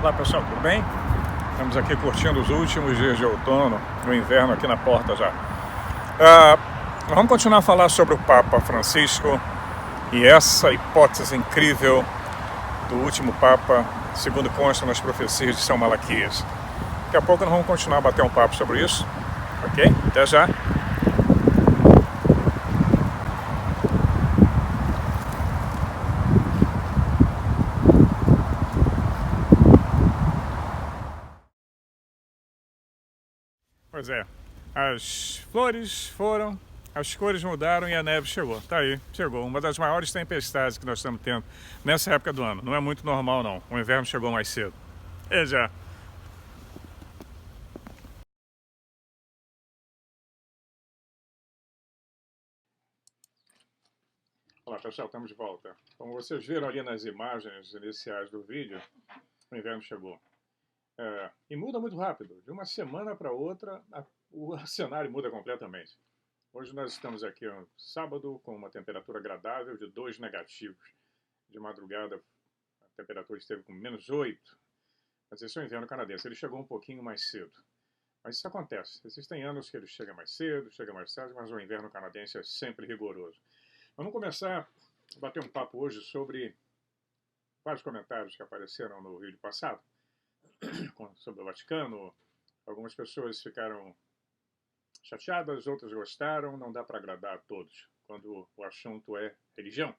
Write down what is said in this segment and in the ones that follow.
Olá pessoal, tudo bem? Estamos aqui curtindo os últimos dias de outono, o inverno aqui na porta já. Vamos continuar a falar sobre o Papa Francisco e essa hipótese incrível do último Papa, segundo consta nas profecias de São Malaquias. Daqui a pouco nós vamos continuar a bater um papo sobre isso, ok? Até já! Pois é, as flores foram, as cores mudaram e a neve chegou. Tá aí, chegou. Uma das maiores tempestades que nós estamos tendo nessa época do ano. Não é muito normal não, o inverno chegou mais cedo. E já. Olá pessoal, estamos de volta. Como vocês viram ali nas imagens iniciais do vídeo, o inverno chegou. E muda muito rápido. De uma semana para outra, o cenário muda completamente. Hoje nós estamos aqui no sábado com uma temperatura agradável de 2 negativos. De madrugada a temperatura esteve com -8. Mas esse é o inverno canadense. Ele chegou um pouquinho mais cedo. Mas isso acontece. Existem anos que ele chega mais cedo, chega mais tarde, mas o inverno canadense é sempre rigoroso. Vamos começar a bater um papo hoje sobre vários comentários que apareceram no vídeo passado sobre o Vaticano. Algumas pessoas ficaram chateadas, outras gostaram, não dá para agradar a todos quando o assunto é religião.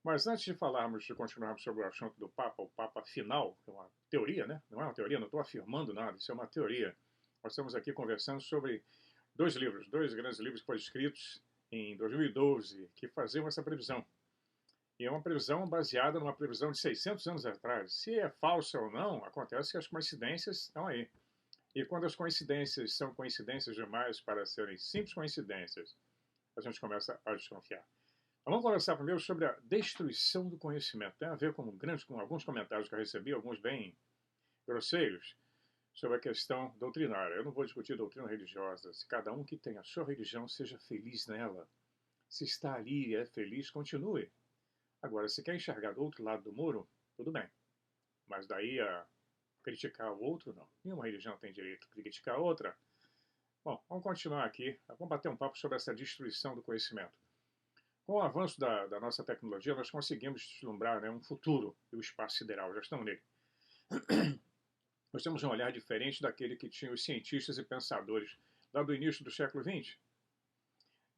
Mas antes de falarmos, de continuarmos sobre o assunto do Papa, o Papa final, que é uma teoria, né? Não é uma teoria, não estou afirmando nada, isso é uma teoria. Nós estamos aqui conversando sobre dois grandes livros que foram escritos em 2012, que faziam essa previsão. E é uma previsão baseada numa previsão de 600 anos atrás. Se é falsa ou não, acontece que as coincidências estão aí. E quando as coincidências são coincidências demais para serem simples coincidências, a gente começa a desconfiar. Vamos conversar primeiro sobre a destruição do conhecimento. Tem a ver com alguns comentários que eu recebi, alguns bem grosseiros, sobre a questão doutrinária. Eu não vou discutir doutrina religiosa. Se cada um que tem a sua religião seja feliz nela. Se está ali e é feliz, continue. Agora, se quer enxergar do outro lado do muro, tudo bem. Mas daí a criticar o outro, não. Nenhuma religião tem direito de criticar a outra. Bom, vamos continuar aqui. Vamos bater um papo sobre essa destruição do conhecimento. Com o avanço da nossa tecnologia, nós conseguimos vislumbrar, né, um futuro e o espaço sideral. Já estamos nele. Nós temos um olhar diferente daquele que tinham os cientistas e pensadores lá do início do século XX.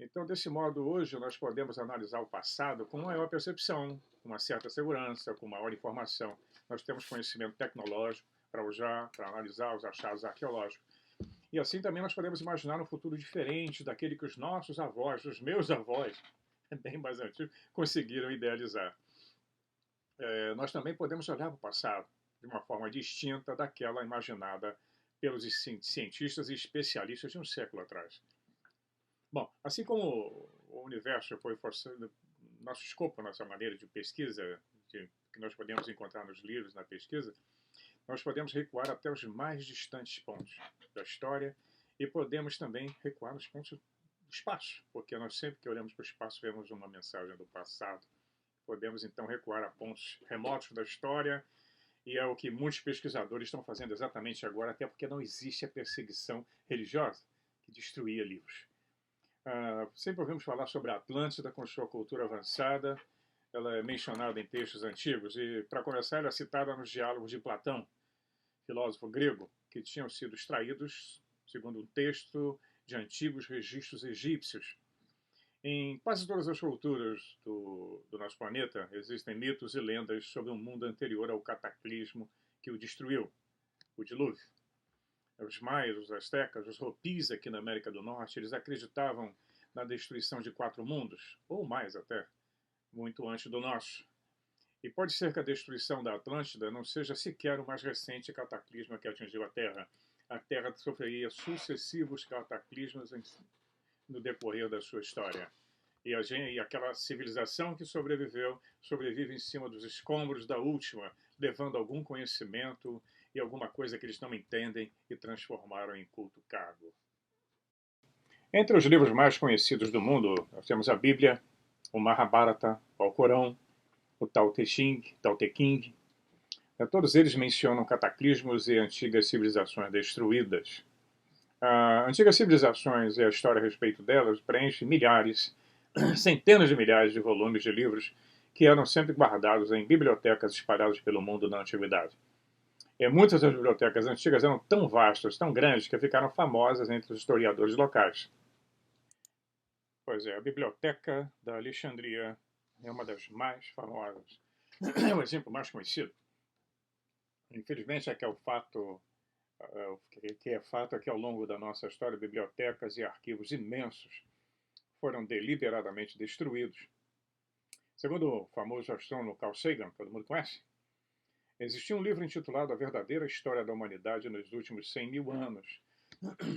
Então, desse modo, hoje nós podemos analisar o passado com maior percepção, com uma certa segurança, com maior informação. Nós temos conhecimento tecnológico para usar, para analisar os achados arqueológicos. E assim também nós podemos imaginar um futuro diferente daquele que os nossos avós, os meus avós, bem mais antigos, conseguiram idealizar. Nós também podemos olhar para o passado de uma forma distinta daquela imaginada pelos cientistas e especialistas de um século atrás. Bom, assim como o universo foi forçando nosso escopo, nossa maneira de pesquisa, que nós podemos encontrar nos livros, na pesquisa, nós podemos recuar até os mais distantes pontos da história e podemos também recuar nos pontos do espaço, porque nós sempre que olhamos para o espaço vemos uma mensagem do passado. Podemos então recuar a pontos remotos da história e é o que muitos pesquisadores estão fazendo exatamente agora, até porque não existe a perseguição religiosa que destruía livros. Sempre ouvimos falar sobre a Atlântida com sua cultura avançada. Ela é mencionada em textos antigos e, para começar, ela é citada nos diálogos de Platão, filósofo grego, que tinham sido extraídos, segundo um texto, de antigos registros egípcios. Em quase todas as culturas do nosso planeta existem mitos e lendas sobre um mundo anterior ao cataclismo que o destruiu, o dilúvio. Os maias, os astecas, os hopis aqui na América do Norte, eles acreditavam na destruição de 4 mundos, ou mais até, muito antes do nosso. E pode ser que a destruição da Atlântida não seja sequer o mais recente cataclismo que atingiu a Terra. A Terra sofreria sucessivos cataclismos no decorrer da sua história. E aquela civilização que sobrevive em cima dos escombros da última, levando algum conhecimento e alguma coisa que eles não entendem e transformaram em culto cargo. Entre os livros mais conhecidos do mundo, nós temos a Bíblia, o Mahabharata, o Alcorão, o Tao Te Ching, Todos eles mencionam cataclismos e antigas civilizações destruídas. Antigas civilizações e a história a respeito delas preenche milhares, centenas de milhares de volumes de livros que eram sempre guardados em bibliotecas espalhadas pelo mundo na antiguidade. E muitas das bibliotecas antigas eram tão vastas, tão grandes, que ficaram famosas entre os historiadores locais. Pois é, a Biblioteca da Alexandria é uma das mais famosas. É o exemplo mais conhecido. Infelizmente, é que é fato é que ao longo da nossa história, bibliotecas e arquivos imensos foram deliberadamente destruídos. Segundo o famoso astrônomo Carl Sagan, que todo mundo conhece, existia um livro intitulado A Verdadeira História da Humanidade nos Últimos 100 mil anos,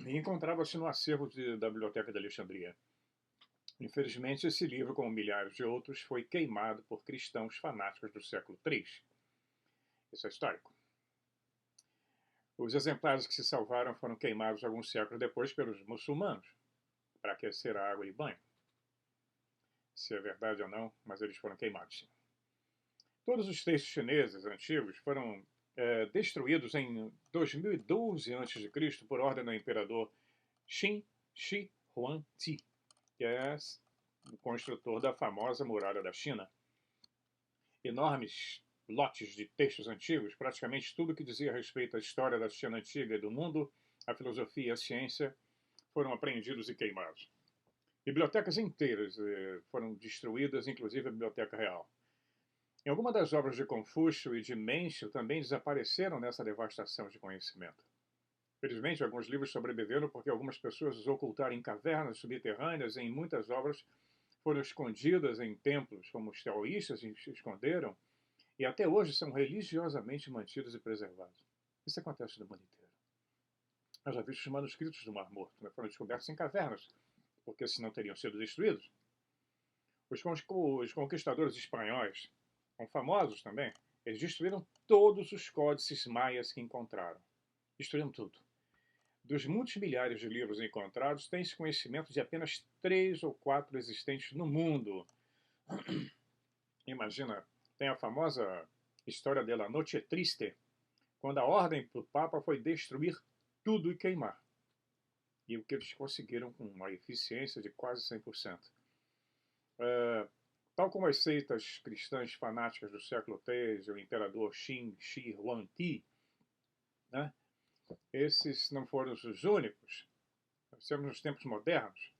e encontrava-se no acervo da Biblioteca de Alexandria. Infelizmente, esse livro, como milhares de outros, foi queimado por cristãos fanáticos do século III. Isso é histórico. Os exemplares que se salvaram foram queimados alguns séculos depois pelos muçulmanos, para aquecer a água de banho. Se é verdade ou não, mas eles foram queimados, sim. Todos os textos chineses antigos foram destruídos em 2012 a.C. por ordem do imperador Qin Shi Huangdi, que é o construtor da famosa Muralha da China. Enormes lotes de textos antigos, praticamente tudo que dizia respeito à história da China antiga e do mundo, a filosofia e a ciência, foram apreendidos e queimados. Bibliotecas inteiras foram destruídas, inclusive a Biblioteca Real. Em algumas das obras de Confúcio e de Mencius também desapareceram nessa devastação de conhecimento. Felizmente, alguns livros sobreviveram porque algumas pessoas os ocultaram em cavernas subterrâneas e em muitas obras foram escondidas em templos, como os taoístas se esconderam, e até hoje são religiosamente mantidos e preservados. Isso acontece no mundo inteiro. Nós já vimos os manuscritos do Mar Morto, né? Foram descobertos em cavernas, porque senão teriam sido destruídos. Os conquistadores espanhóis, são famosos também, eles destruíram todos os códices maias que encontraram. Destruíram tudo. Dos muitos milhares de livros encontrados, tem-se conhecimento de apenas 3 ou 4 existentes no mundo. Imagina, tem a famosa história de La Noche Triste, quando a ordem do Papa foi destruir tudo e queimar. E o que eles conseguiram com uma eficiência de quase 100%. Tal como as seitas cristãs fanáticas do século III, o imperador Qin Shi Huangdi, né? Esses não foram os únicos. Nós temos nos tempos modernos.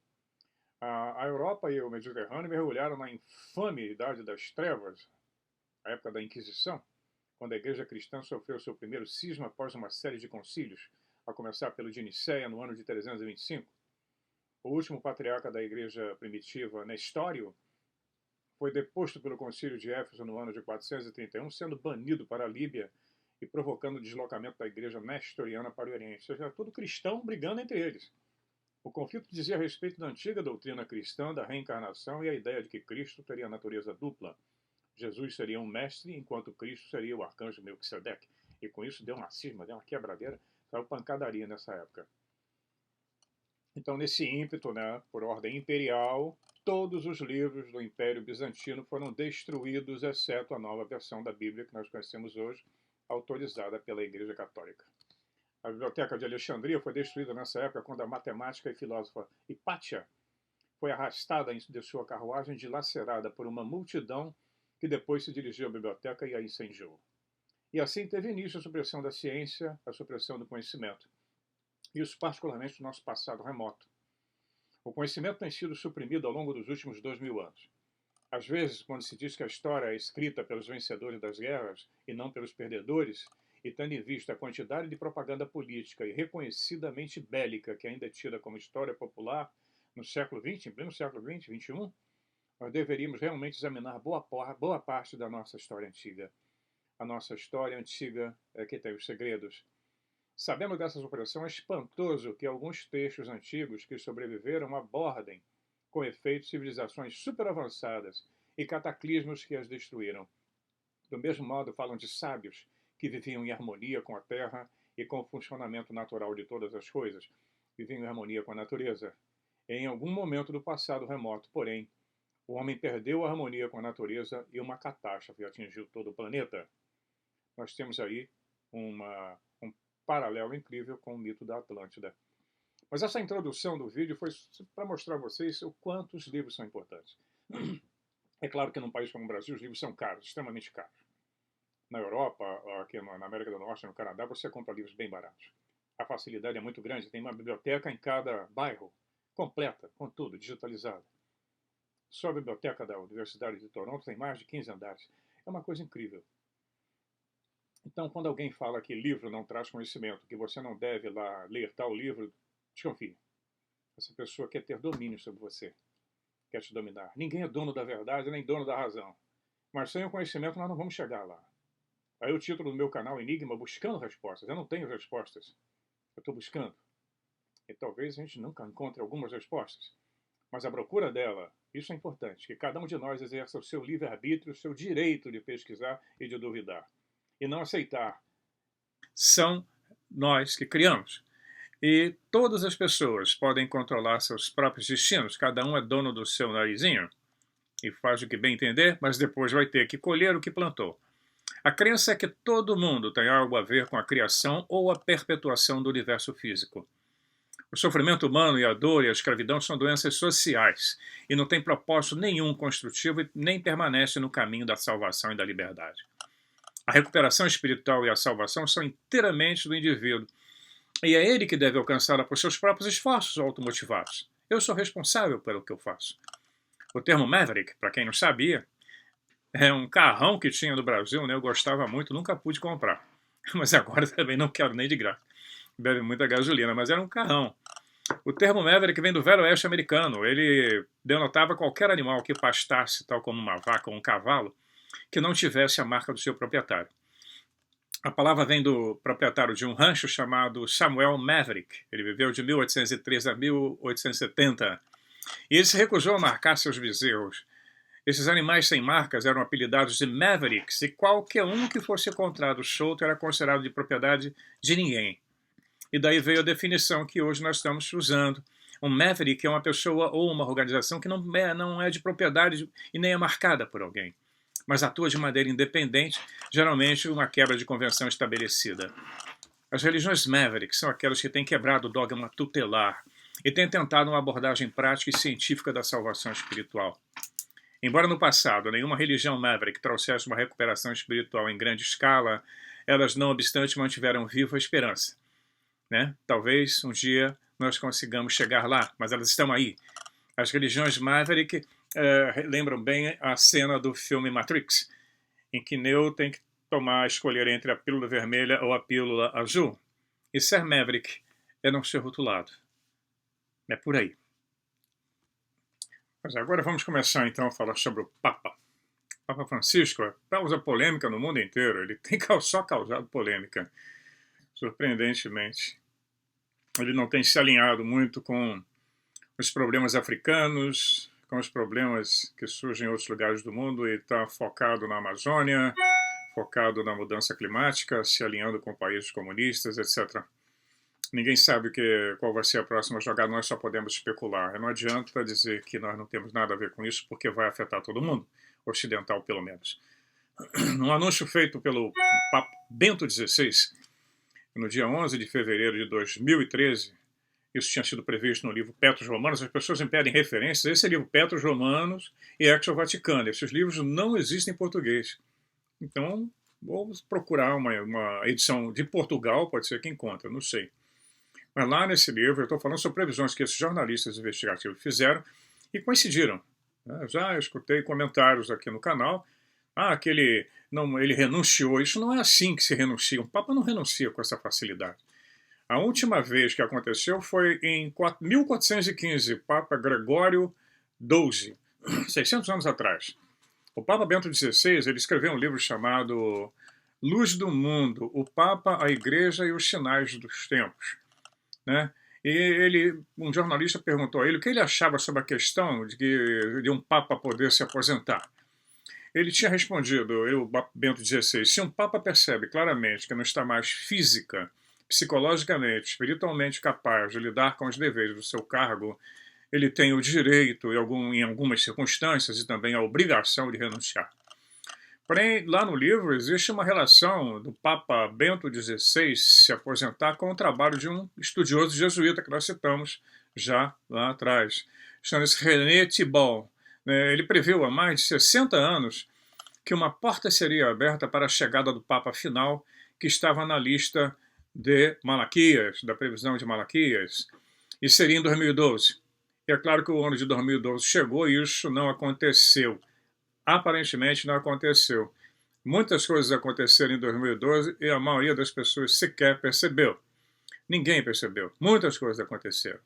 A Europa e o Mediterrâneo mergulharam na infame Idade das Trevas, a época da Inquisição, quando a Igreja Cristã sofreu seu primeiro cisma após uma série de concílios, a começar pelo de Nicéia no ano de 325. O último patriarca da Igreja primitiva, Nestório, foi deposto pelo concílio de Éfeso no ano de 431, sendo banido para a Líbia e provocando o deslocamento da igreja nestoriana para o Oriente. Ou seja, todo cristão brigando entre eles. O conflito dizia a respeito da antiga doutrina cristã da reencarnação e a ideia de que Cristo teria natureza dupla. Jesus seria um mestre, enquanto Cristo seria o arcanjo Melquisedeque. E com isso deu uma cisma, deu uma quebradeira, saiu pancadaria nessa época. Então, nesse ímpeto, né, por ordem imperial, todos os livros do Império Bizantino foram destruídos, exceto a nova versão da Bíblia que nós conhecemos hoje, autorizada pela Igreja Católica. A Biblioteca de Alexandria foi destruída nessa época quando a matemática e filósofa Hipátia foi arrastada de sua carruagem dilacerada por uma multidão que depois se dirigiu à biblioteca e a incendiou. E assim teve início a supressão da ciência, a supressão do conhecimento. Isso particularmente no nosso passado remoto. O conhecimento tem sido suprimido ao longo dos últimos 2000 anos. Às vezes, quando se diz que a história é escrita pelos vencedores das guerras e não pelos perdedores, e tendo em vista a quantidade de propaganda política e reconhecidamente bélica que ainda é tida como história popular no século XX, em pleno século XX, XXI, nós deveríamos realmente examinar boa parte da nossa história antiga. A nossa história antiga é que tem os segredos. Sabendo dessa supressão, é espantoso que alguns textos antigos que sobreviveram abordem, com efeito, civilizações superavançadas e cataclismos que as destruíram. Do mesmo modo, falam de sábios que viviam em harmonia com a terra e com o funcionamento natural de todas as coisas, viviam em harmonia com a natureza. Em algum momento do passado remoto, porém, o homem perdeu a harmonia com a natureza e uma catástrofe atingiu todo o planeta. Nós temos aí um paralelo incrível com o mito da Atlântida. Mas essa introdução do vídeo foi para mostrar a vocês o quanto os livros são importantes. É claro que num país como o Brasil, os livros são caros, extremamente caros. Na Europa, aqui na América do Norte, no Canadá, você compra livros bem baratos. A facilidade é muito grande, tem uma biblioteca em cada bairro, completa, com tudo, digitalizada. Só a biblioteca da Universidade de Toronto tem mais de 15 andares. É uma coisa incrível. Então, quando alguém fala que livro não traz conhecimento, que você não deve lá ler tal livro, desconfie. Essa pessoa quer ter domínio sobre você, quer te dominar. Ninguém é dono da verdade, nem dono da razão. Mas sem o conhecimento nós não vamos chegar lá. Aí o título do meu canal, Enigma, buscando respostas. Eu não tenho respostas. Eu estou buscando. E talvez a gente nunca encontre algumas respostas. Mas a procura dela, isso é importante, que cada um de nós exerça o seu livre-arbítrio, o seu direito de pesquisar e de duvidar. E não aceitar. São nós que criamos. E todas as pessoas podem controlar seus próprios destinos. Cada um é dono do seu narizinho e faz o que bem entender, mas depois vai ter que colher o que plantou. A crença é que todo mundo tem algo a ver com a criação ou a perpetuação do universo físico. O sofrimento humano e a dor e a escravidão são doenças sociais e não têm propósito nenhum construtivo e nem permanecem no caminho da salvação e da liberdade. A recuperação espiritual e a salvação são inteiramente do indivíduo e é ele que deve alcançá-la por seus próprios esforços automotivados. Eu sou responsável pelo que eu faço. O termo Maverick, para quem não sabia, é um carrão que tinha no Brasil, né? Eu gostava muito, nunca pude comprar. Mas agora também não quero nem de graça. Bebe muita gasolina, mas era um carrão. O termo Maverick vem do Velho Oeste americano. Ele denotava qualquer animal que pastasse, tal como uma vaca ou um cavalo, que não tivesse a marca do seu proprietário. A palavra vem do proprietário de um rancho chamado Samuel Maverick. Ele viveu de 1803 a 1870. E ele se recusou a marcar seus bezerros. Esses animais sem marcas eram apelidados de Mavericks, e qualquer um que fosse encontrado solto era considerado de propriedade de ninguém. E daí veio a definição que hoje nós estamos usando. Um Maverick é uma pessoa ou uma organização que não é de propriedade e nem é marcada por alguém, mas atua de maneira independente, geralmente uma quebra de convenção estabelecida. As religiões Mavericks são aquelas que têm quebrado o dogma tutelar e têm tentado uma abordagem prática e científica da salvação espiritual. Embora no passado nenhuma religião Maverick trouxesse uma recuperação espiritual em grande escala, elas, não obstante, mantiveram viva a esperança. Talvez um dia nós consigamos chegar lá, mas elas estão aí. As religiões Maverick lembram bem a cena do filme Matrix, em que Neo tem que escolher entre a pílula vermelha ou a pílula azul. E ser Maverick é não ser rotulado. É por aí. Mas agora vamos começar então a falar sobre o Papa. O Papa Francisco causa polêmica no mundo inteiro. Ele tem só causado polêmica. Surpreendentemente. Ele não tem se alinhado muito com os problemas africanos, com os problemas que surgem em outros lugares do mundo, e está focado na Amazônia, focado na mudança climática, se alinhando com países comunistas, etc. Ninguém sabe qual vai ser a próxima jogada, nós só podemos especular. Não adianta dizer que nós não temos nada a ver com isso, porque vai afetar todo mundo, ocidental pelo menos. Um anúncio feito pelo Papa Bento XVI, no dia 11 de fevereiro de 2013, isso tinha sido previsto no livro Petros Romanos, as pessoas me pedem referências, esse é o livro Petros Romanos e Exo Vaticano, esses livros não existem em português. Então, vou procurar uma edição de Portugal, pode ser que encontre, não sei. Mas lá nesse livro eu estou falando sobre previsões que esses jornalistas investigativos fizeram e coincidiram. Já escutei comentários aqui no canal. Ele renunciou. Isso não é assim que se renuncia. Um Papa não renuncia com essa facilidade. A última vez que aconteceu foi em 1415, Papa Gregório XII, 600 anos atrás. O Papa Bento XVI ele escreveu um livro chamado Luz do Mundo, o Papa, a Igreja e os Sinais dos Tempos. E um jornalista perguntou a ele o que ele achava sobre a questão de um Papa poder se aposentar. Ele tinha respondido, o Bento XVI, se um Papa percebe claramente que não está mais física, psicologicamente, espiritualmente capaz de lidar com os deveres do seu cargo, ele tem o direito, em algumas circunstâncias, e também a obrigação de renunciar. Porém, lá no livro existe uma relação do Papa Bento XVI se aposentar com o trabalho de um estudioso jesuíta que nós citamos já lá atrás. Chama-se René Thibault. Ele previu há mais de 60 anos que uma porta seria aberta para a chegada do Papa final, que estava na lista de Malaquias, da previsão de Malaquias, e seria em 2012. E é claro que o ano de 2012 chegou e isso não aconteceu. Aparentemente não aconteceu. Muitas coisas aconteceram em 2012 e a maioria das pessoas sequer percebeu. Ninguém percebeu. Muitas coisas aconteceram.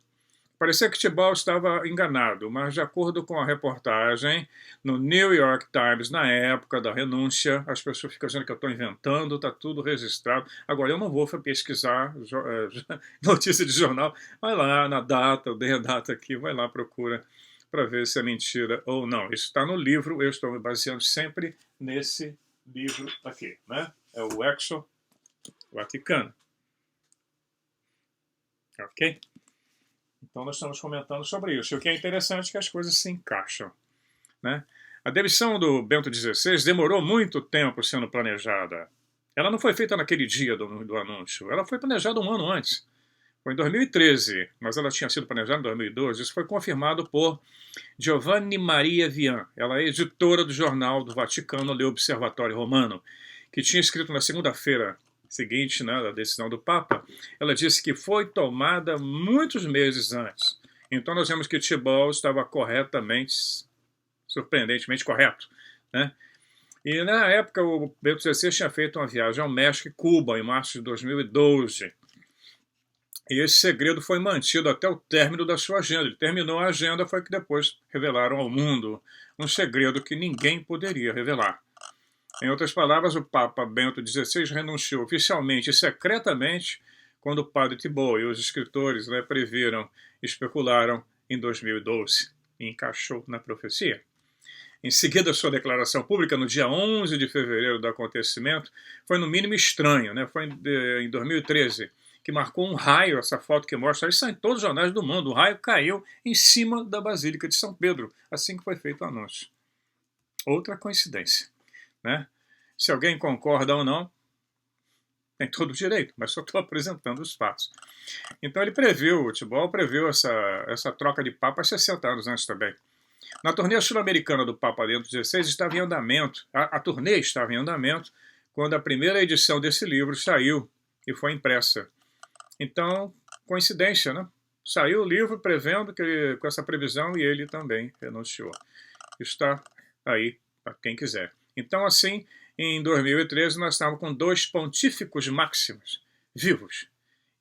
Parecia que Thibault estava enganado, mas de acordo com a reportagem no New York Times, na época da renúncia, as pessoas ficam dizendo que eu estou inventando, está tudo registrado. Agora, eu não vou pesquisar notícia de jornal. Vai lá na data, eu dei a data aqui, vai lá, procura para ver se é mentira ou não. Isso está no livro, eu estou me baseando sempre nesse livro aqui, né? É o Exo Vaticano. Ok? Então nós estamos comentando sobre isso. E o que é interessante é que as coisas se encaixam, né? A demissão do Bento XVI demorou muito tempo sendo planejada. Ela não foi feita naquele dia do anúncio. Ela foi planejada um ano antes. Foi em 2013, mas ela tinha sido planejada em 2012. Isso foi confirmado por Giovanni Maria Vian. Ela é editora do jornal do Vaticano, Le Observatório Romano, que tinha escrito na segunda-feira seguinte, né, da decisão do Papa. Ela disse que foi tomada muitos meses antes. Então nós vemos que Thibault estava corretamente, surpreendentemente correto, né? E na época o Bento XVI tinha feito uma viagem ao México e Cuba em março de 2012. E esse segredo foi mantido até o término da sua agenda. Ele terminou a agenda, foi que depois revelaram ao mundo um segredo que ninguém poderia revelar. Em outras palavras, o Papa Bento XVI renunciou oficialmente e secretamente quando o padre Thibault e os escritores, né, previram, especularam em 2012. E encaixou na profecia. Em seguida, sua declaração pública, no dia 11 de fevereiro do acontecimento, foi no mínimo estranho. Né? Foi em 2013, que marcou um raio, essa foto que mostra, isso está em todos os jornais do mundo, o raio caiu em cima da Basílica de São Pedro, assim que foi feito o anúncio. Outra coincidência. Né? Se alguém concorda ou não, tem todo o direito, mas só estou apresentando os fatos. Então ele previu, o Thibault previu essa troca de Papa há 60 anos antes também. Na turnê sul-americana do Papa Bento XVI estava em andamento, a turnê estava em andamento quando a primeira edição desse livro saiu e foi impressa. Então, coincidência, né? Saiu o livro prevendo que com essa previsão e ele também renunciou. Está aí para quem quiser. Então, assim, em 2013 nós estávamos com dois pontíficos máximos vivos.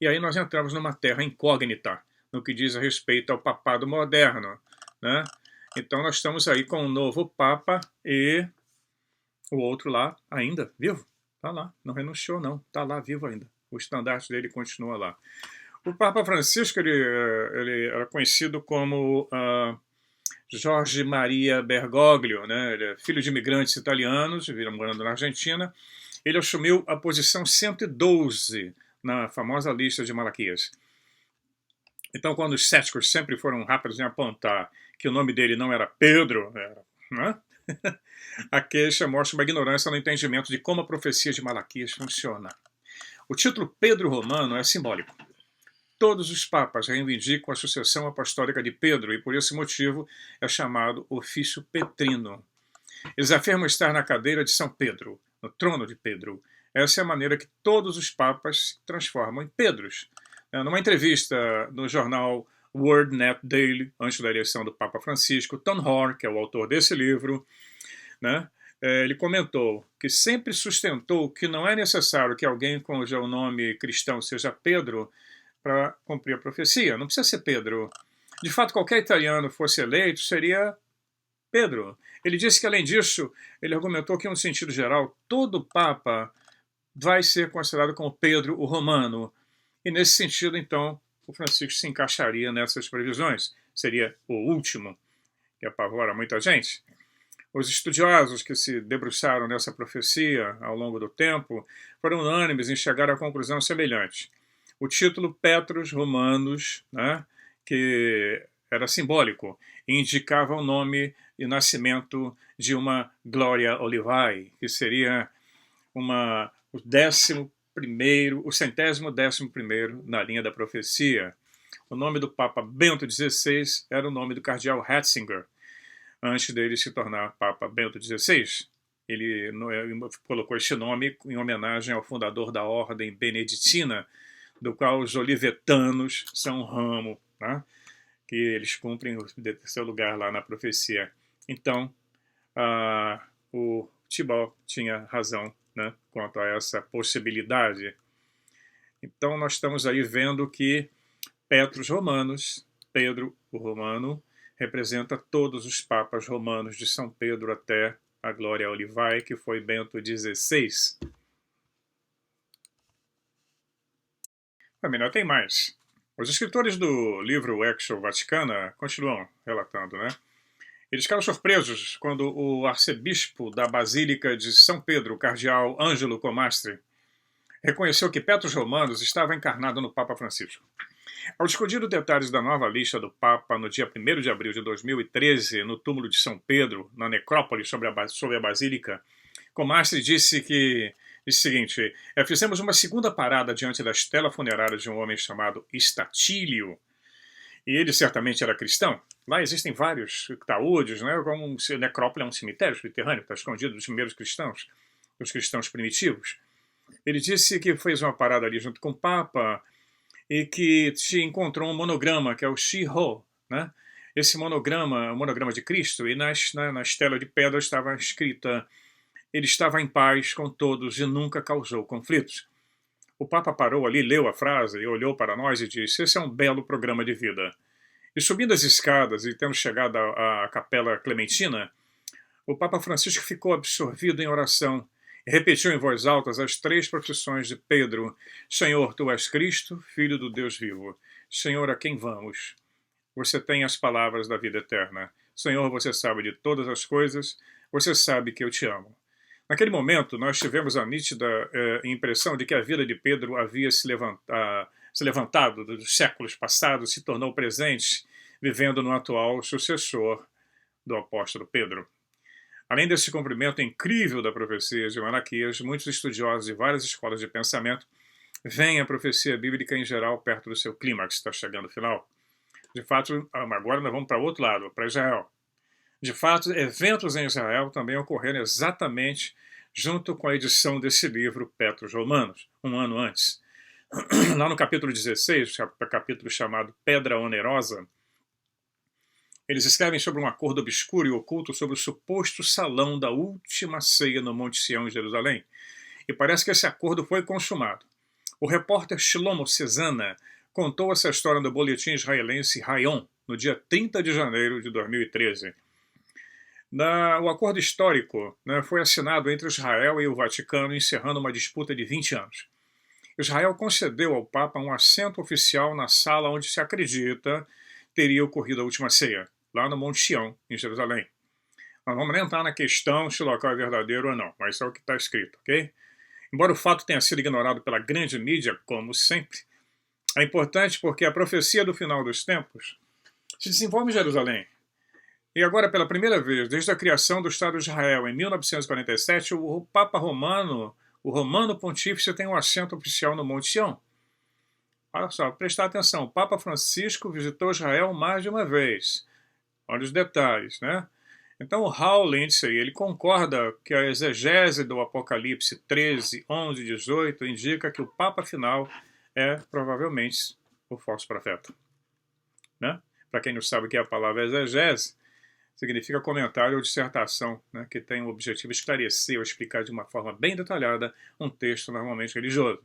E aí nós entramos numa terra incógnita no que diz a respeito ao papado moderno, né? Então nós estamos aí com um novo Papa e o outro lá ainda vivo. Está lá, não renunciou não, está lá vivo ainda. O estandarte dele continua lá. O Papa Francisco ele era conhecido como Jorge Maria Bergoglio, né? Ele é filho de imigrantes italianos, morando na Argentina. Ele assumiu a posição 112 na famosa lista de Malaquias. Então, quando os céticos sempre foram rápidos em apontar que o nome dele não era Pedro, né? A queixa mostra uma ignorância no entendimento de como a profecia de Malaquias funciona. O título Pedro Romano é simbólico. Todos os papas reivindicam a sucessão apostólica de Pedro e, por esse motivo, é chamado ofício petrino. Eles afirmam estar na cadeira de São Pedro, no trono de Pedro. Essa é a maneira que todos os papas se transformam em Pedros. Numa entrevista no jornal WordNet Daily, antes da eleição do Papa Francisco, Tom Horn, que é o autor desse livro, né, ele comentou que sempre sustentou que não é necessário que alguém cujo nome cristão seja Pedro para cumprir a profecia. Não precisa ser Pedro. De fato, qualquer italiano fosse eleito, seria Pedro. Ele disse que, além disso, ele argumentou que, em um sentido geral, todo Papa vai ser considerado como Pedro o Romano. E, nesse sentido, então, o Francisco se encaixaria nessas previsões. Seria o último, que apavora muita gente. Os estudiosos que se debruçaram nessa profecia ao longo do tempo foram unânimes em chegar à conclusão semelhante. O título Petrus Romanus, né, que era simbólico e indicava o nome e nascimento de uma Gloria Olivae, que seria o 11º, o 111º na linha da profecia. O nome do Papa Bento XVI era o nome do cardeal Ratzinger, antes dele se tornar Papa Bento XVI. Ele colocou este nome em homenagem ao fundador da ordem beneditina, do qual os olivetanos são um ramo, né, que eles cumprem o seu lugar lá na profecia. Então, o Thibaut tinha razão, né, quanto a essa possibilidade. Então, nós estamos aí vendo que Pedro o Romano, representa todos os papas romanos de São Pedro até a Gloria Olivae, que foi Bento XVI. Também tem mais. Os escritores do livro Exo Vaticana continuam relatando, né? Eles ficaram surpresos quando o arcebispo da Basílica de São Pedro, o cardeal Ângelo Comastri, reconheceu que Petrus Romanus estava encarnado no Papa Francisco. Ao discutir os detalhes da nova lista do Papa no dia 1º de abril de 2013, no túmulo de São Pedro, na necrópole sobre a Basílica, Comastri disse o seguinte: fizemos uma segunda parada diante da estela funerária de um homem chamado Estatílio, e ele certamente era cristão. Lá existem vários taúdes, né? Como necrópole é um cemitério subterrâneo, está escondido dos primeiros cristãos, dos cristãos primitivos. Ele disse que fez uma parada ali junto com o Papa e que se encontrou um monograma, que é o Shi-Ho, né? Esse monograma, o monograma de Cristo, e na estela de pedra estava escrita: ele estava em paz com todos e nunca causou conflitos. O Papa parou ali, leu a frase e olhou para nós e disse: esse é um belo programa de vida. E subindo as escadas e tendo chegado à Capela Clementina, o Papa Francisco ficou absorvido em oração e repetiu em voz alta as 3 profissões de Pedro: Senhor, tu és Cristo, Filho do Deus vivo. Senhor, a quem vamos? Você tem as palavras da vida eterna. Senhor, você sabe de todas as coisas, você sabe que eu te amo. Naquele momento, nós tivemos a nítida impressão de que a vida de Pedro havia se levantado dos séculos passados, se tornou presente, vivendo no atual sucessor do apóstolo Pedro. Além desse cumprimento incrível da profecia de Malaquias, muitos estudiosos de várias escolas de pensamento veem a profecia bíblica em geral perto do seu clímax, está chegando ao final. De fato, agora nós vamos para o outro lado, para Israel. De fato, eventos em Israel também ocorreram exatamente junto com a edição desse livro, Petrus Romanos, um ano antes. Lá no capítulo 16, capítulo chamado Pedra Onerosa, eles escrevem sobre um acordo obscuro e oculto sobre o suposto salão da última ceia no Monte Sião, em Jerusalém. E parece que esse acordo foi consumado. O repórter Shlomo Cesana contou essa história no boletim israelense Hayom, no dia 30 de janeiro de 2013. O acordo histórico, né, foi assinado entre Israel e o Vaticano, encerrando uma disputa de 20 anos. Israel concedeu ao Papa um assento oficial na sala onde se acredita teria ocorrido a última ceia, lá no Monte Sião, em Jerusalém. Nós vamos nem entrar na questão se o local é verdadeiro ou não, mas isso é o que está escrito, ok? Embora o fato tenha sido ignorado pela grande mídia, como sempre, é importante porque a profecia do final dos tempos se desenvolve em Jerusalém. E agora, pela primeira vez, desde a criação do Estado de Israel, em 1947, o Papa Romano, o Romano Pontífice, tem um assento oficial no Monte Sião. Olha só, prestar atenção, o Papa Francisco visitou Israel mais de uma vez. Olha os detalhes, né? Então o Hal Lindsey, ele concorda que a exegese do Apocalipse 13, 11 e 18 indica que o Papa final é provavelmente o falso profeta. Né? Para quem não sabe o que é a palavra exegese, significa comentário ou dissertação, né, que tem o objetivo de esclarecer ou explicar de uma forma bem detalhada um texto normalmente religioso.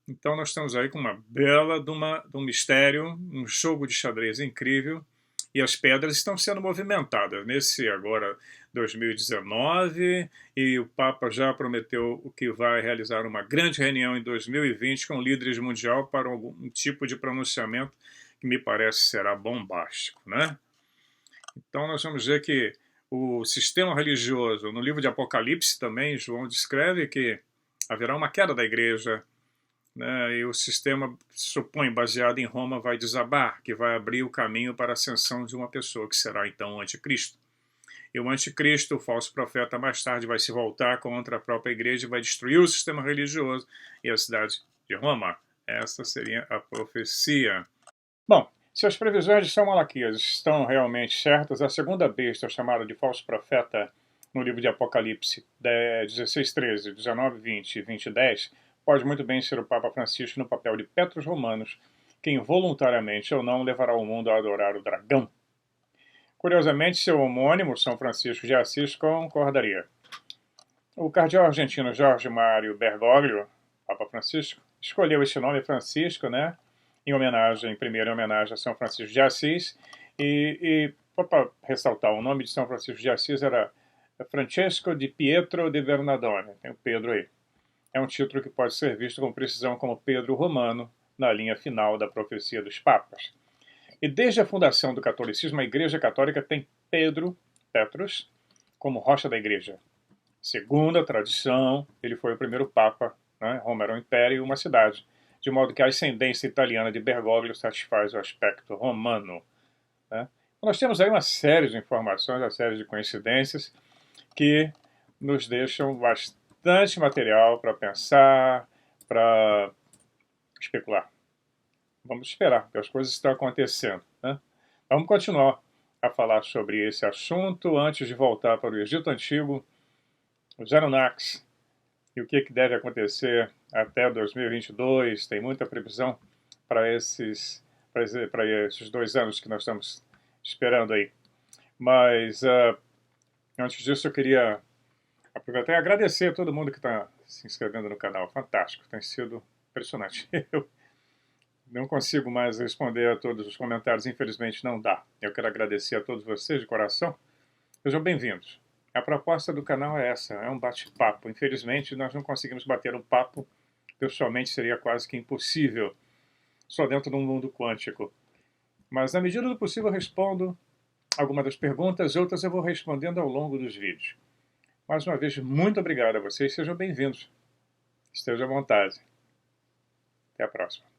Então nós estamos aí com uma bela de um mistério, um jogo de xadrez incrível, e as pedras estão sendo movimentadas. Nesse agora 2019, e o Papa já prometeu que vai realizar uma grande reunião em 2020 com líderes mundial para algum tipo de pronunciamento que me parece será bombástico, né? Então nós vamos ver que o sistema religioso, no livro de Apocalipse também, João descreve que haverá uma queda da igreja, né, e o sistema, supõe, baseado em Roma, vai desabar, que vai abrir o caminho para a ascensão de uma pessoa, que será então o anticristo. E o anticristo, o falso profeta, mais tarde vai se voltar contra a própria igreja e vai destruir o sistema religioso e a cidade de Roma. Essa seria a profecia. Bom, se as previsões de São Malaquias estão realmente certas, a segunda besta, chamada de falso profeta, no livro de Apocalipse 16, 13, 19, 20 e 20, 10, pode muito bem ser o Papa Francisco no papel de Petrus Romanus, que involuntariamente ou não levará o mundo a adorar o dragão. Curiosamente, seu homônimo, São Francisco de Assis, concordaria. O cardeal argentino Jorge Mário Bergoglio, Papa Francisco, escolheu esse nome Francisco, né, primeiro em homenagem a São Francisco de Assis, e para ressaltar, o nome de São Francisco de Assis era Francesco di Pietro de Bernardone, tem o Pedro aí. É um título que pode ser visto com precisão como Pedro Romano, na linha final da profecia dos papas. E desde a fundação do catolicismo, a Igreja Católica tem Petrus, como rocha da Igreja. Segundo a tradição, ele foi o primeiro Papa, né? Roma era um império e uma cidade, de modo que a ascendência italiana de Bergoglio satisfaz o aspecto romano, né? Nós temos aí uma série de informações, uma série de coincidências que nos deixam bastante material para pensar, para especular. Vamos esperar, porque as coisas estão acontecendo, né? Vamos continuar a falar sobre esse assunto antes de voltar para o Egito Antigo, os Anunnakis, e o que deve acontecer até 2022. Tem muita previsão para esses 2 anos que nós estamos esperando aí. Mas antes disso eu queria aproveitar e agradecer a todo mundo que está se inscrevendo no canal. Fantástico, tem sido impressionante. Eu não consigo mais responder a todos os comentários, infelizmente não dá. Eu quero agradecer a todos vocês de coração. Sejam bem-vindos. A proposta do canal é essa, é um bate-papo. Infelizmente nós não conseguimos bater um papo, pessoalmente seria quase que impossível, só dentro de um mundo quântico. Mas na medida do possível eu respondo algumas das perguntas, outras eu vou respondendo ao longo dos vídeos. Mais uma vez, muito obrigado a vocês, sejam bem-vindos. Estejam à vontade. Até a próxima.